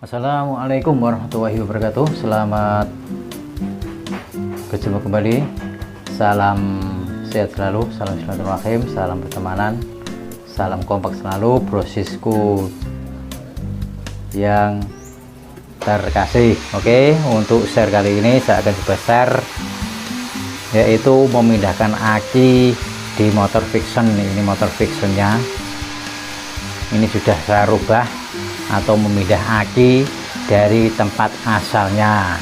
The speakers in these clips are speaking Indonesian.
Assalamualaikum warahmatullahi wabarakatuh. Selamat berjumpa kembali. Salam sehat selalu, salam silaturahim, salam pertemanan, salam kompak selalu brosisku yang terkasih. Oke, untuk share kali ini saya akan coba share, yaitu memindahkan aki di motor Viction. Ini motor Victionnya ini sudah saya rubah atau memindah aki dari tempat asalnya,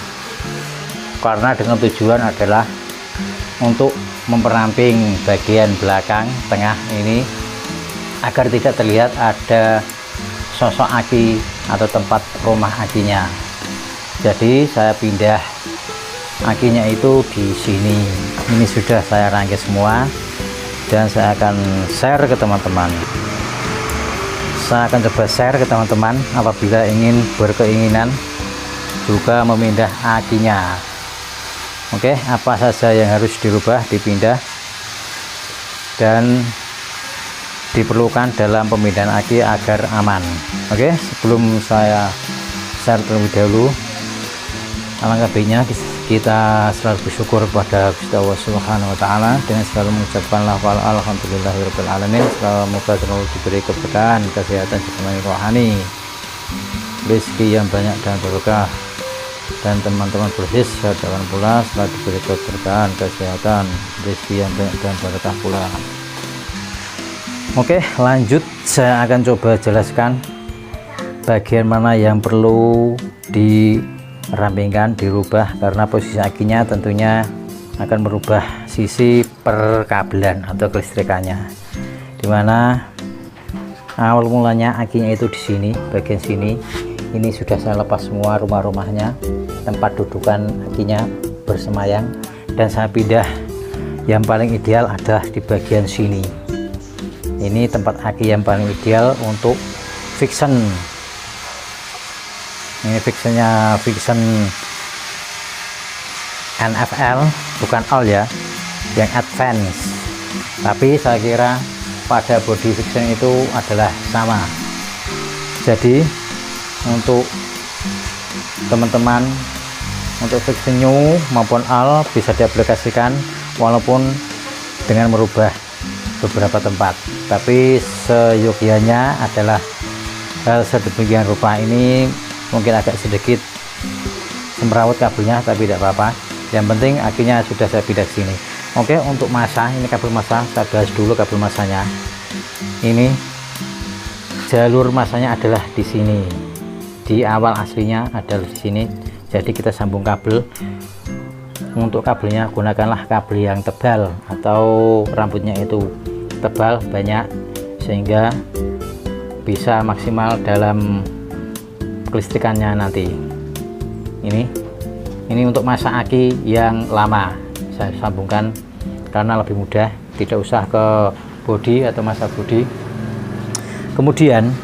karena dengan tujuan adalah untuk memperamping bagian belakang tengah ini agar tidak terlihat ada sosok aki atau tempat rumah akinya. Jadi saya pindah akinya itu di sini. Ini sudah saya rangkai semua dan saya akan share ke teman-teman. Saya akan coba share ke teman-teman apabila ingin berkeinginan juga memindah akinya. Oke, apa saja yang harus dirubah, dipindah, dan diperlukan dalam pemindahan aki agar aman. Oke, sebelum saya share terlebih dahulu, alangkah baiknya kita selalu bersyukur kepada Gusti Allah Subhanahu wa taala dengan selalu mengucapkan lafal alhamdulillahirabbil alamin. Semoga selalu diberi keberkahan, kesehatan, serta rohani, rezeki yang banyak dan berkah, dan teman-teman brosis dan pula selalu diberi keberkahan, kesehatan, rezeki yang banyak dan berkah pula. Oke, lanjut saya akan coba jelaskan bagian mana yang perlu dirampingkan, dirubah, karena posisi akinya tentunya akan merubah sisi perkabelan atau kelistrikannya, dimana awal mulanya akinya itu di sini, bagian sini. Ini sudah saya lepas semua rumah-rumahnya, tempat dudukan akinya bersemayam, dan saya pindah. Yang paling ideal adalah di bagian sini. Ini tempat aki yang paling ideal untuk Viction. Ini Victionnya Viction NFL, bukan all ya, yang advance. Tapi saya kira pada body Viction itu adalah sama. Jadi untuk teman-teman, untuk Viction new maupun all bisa diaplikasikan walaupun dengan merubah beberapa tempat, tapi seyogyanya adalah hal sedemikian rupa. Ini mungkin agak sedikit semrawut kabelnya, tapi tidak apa-apa. Yang penting akinya sudah saya pindah ke sini. Oke, untuk masa, ini kabel masa, saya bahas dulu kabel masanya. Ini jalur masanya adalah di sini, di awal aslinya adalah di sini. Jadi kita sambung kabel. Untuk kabelnya gunakanlah kabel yang tebal atau rambutnya itu tebal banyak, sehingga bisa maksimal dalam kelistrikannya nanti. Ini untuk masa aki yang lama saya sambungkan karena lebih mudah, tidak usah ke bodi atau masa bodi. Kemudian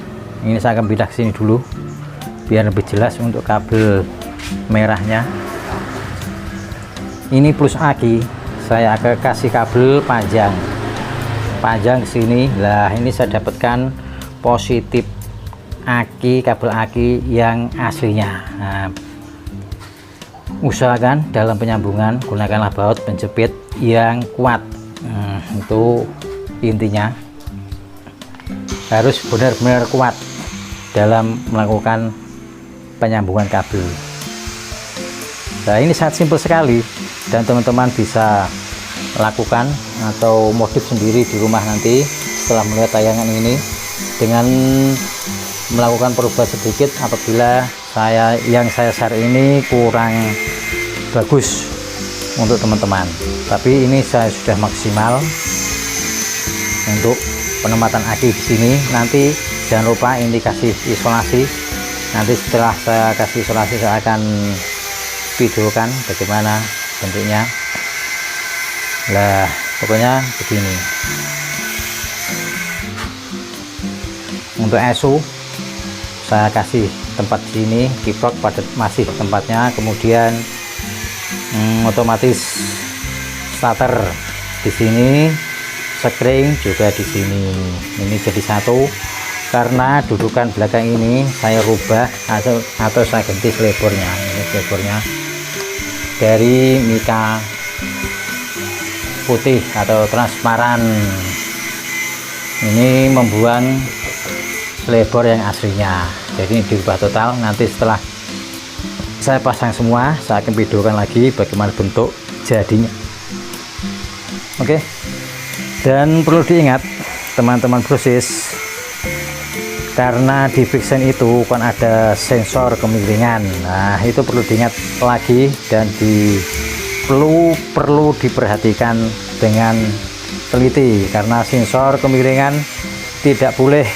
ini saya akan pindah ke sini dulu biar lebih jelas. Untuk kabel merahnya ini plus aki, saya akan kasih kabel panjang ke sini. Lah ini saya dapatkan positif aki, kabel aki yang aslinya. Nah, usahakan dalam penyambungan gunakanlah baut penjepit yang kuat. Itu intinya, harus benar-benar kuat dalam melakukan penyambungan kabel. Nah, ini sangat simpel sekali dan teman-teman bisa lakukan atau modif sendiri di rumah nanti setelah melihat tayangan ini, dengan melakukan perubahan sedikit apabila yang saya share ini kurang bagus untuk teman-teman. Tapi ini saya sudah maksimal untuk penempatan aki di sini. Nanti jangan lupa ini kasih isolasi. Nanti setelah saya kasih isolasi saya akan videokan bagaimana bentuknya. Lah pokoknya begini. Untuk ESU saya kasih tempat sini, kiprok pada masih tempatnya, kemudian otomatis starter di sini, screen juga di sini. Ini jadi satu. karena dudukan belakang ini saya rubah atau saya ganti selebornya. Ini selebornya dari mika putih atau transparan, ini membuang selebor yang aslinya. Jadi ini dirubah total. Nanti setelah saya pasang semua, saya akan videokan lagi bagaimana bentuk jadinya. Oke, dan perlu diingat teman-teman brosis, karena di Vixen itu kan ada sensor kemiringan. Nah, itu perlu diingat lagi dan perlu diperhatikan dengan teliti, karena sensor kemiringan tidak boleh,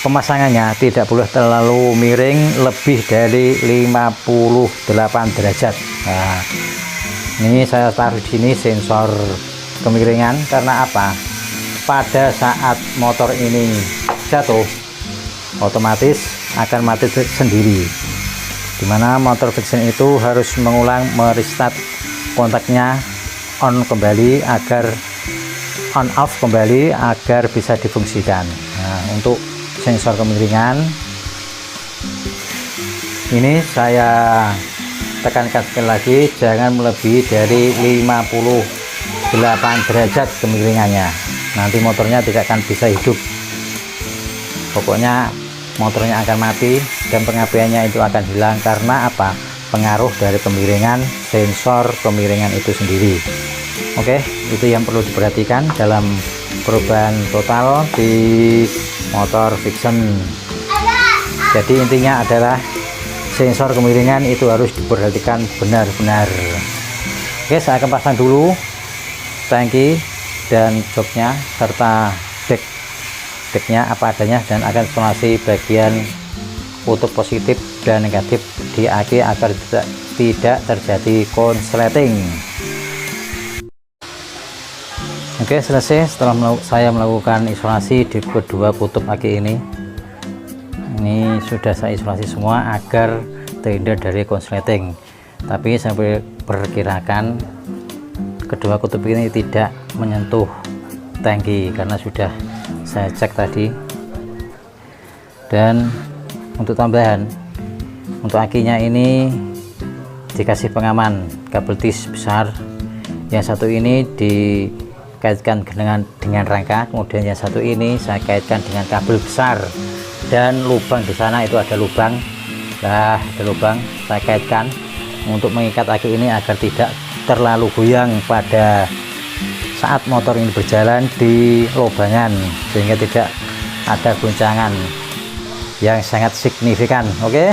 pemasangannya tidak boleh terlalu miring lebih dari 58 derajat. Nah, ini saya taruh di sini sensor kemiringan karena apa? Pada saat motor ini jatuh, otomatis akan mati sendiri. Dimana motor Vixen itu harus mengulang merestart kontaknya on kembali agar on off kembali agar bisa difungsikan. Nah, untuk sensor kemiringan ini saya tekankan sekali lagi, jangan melebihi dari 58 derajat kemiringannya, nanti motornya tidak akan bisa hidup. Pokoknya motornya akan mati dan pengabaiannya itu akan hilang. Karena apa? Pengaruh dari kemiringan sensor kemiringan itu sendiri. Oke, itu yang perlu diperhatikan dalam perubahan total di motor Vixen. Jadi intinya adalah sensor kemiringan itu harus diperhatikan benar-benar. Oke, saya akan pasang dulu tangki dan joknya serta deknya apa adanya, dan akan sonasi bagian kutub positif dan negatif di aki agar tidak terjadi konsleting. Oke, selesai setelah saya melakukan isolasi di kedua kutub aki ini. Ini sudah saya isolasi semua agar terhindar dari konsleting. Tapi saya perkirakan kedua kutub ini tidak menyentuh tangki karena sudah saya cek tadi. Dan untuk tambahan, untuk akinya ini dikasih pengaman kabel tis besar. Yang satu ini dikaitkan dengan rangka, kemudian yang satu ini saya kaitkan dengan kabel besar, dan lubang di sana itu ada lubang. Nah, ada lubang saya kaitkan untuk mengikat aki ini agar tidak terlalu goyang pada saat motor ini berjalan di lubangan, sehingga tidak ada guncangan yang sangat signifikan. Oke,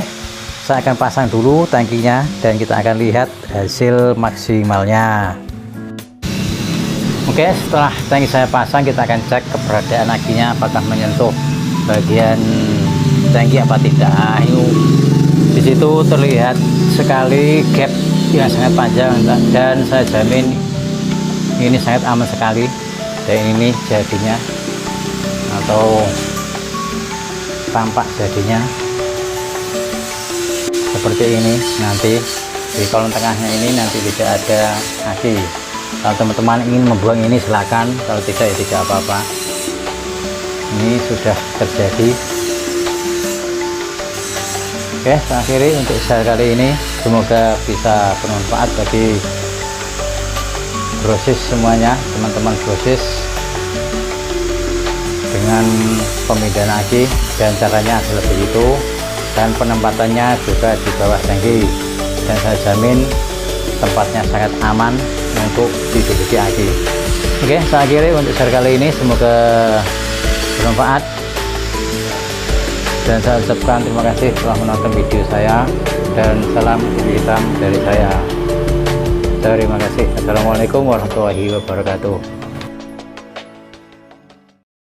saya akan pasang dulu tangkinya dan kita akan lihat hasil maksimalnya. Oke, setelah tangki saya pasang, kita akan cek keberadaan akinya apakah menyentuh bagian tangki apa tidak. Di situ terlihat sekali gap yang sangat panjang, dan saya jamin ini sangat aman sekali. Dan ini jadinya atau tampak jadinya seperti ini. Nanti di kolom tengahnya ini nanti tidak ada aki. Kalau teman-teman ingin membuang ini silakan, kalau tidak ya tidak apa-apa. Ini sudah terjadi. Oke, saya akhiri untuk share kali ini. Semoga bisa bermanfaat bagi brosis semuanya, teman-teman brosis, dengan pemindahan aki dan caranya adalah begitu, dan penempatannya juga di bawah tangki, dan saya jamin tempatnya sangat aman untuk diduduki aki. Oke, saya akhiri untuk share kali ini. Semoga bermanfaat, dan saya ucapkan terima kasih telah menonton video saya, dan salam hitam dari saya. Terima kasih. Assalamualaikum warahmatullahi wabarakatuh.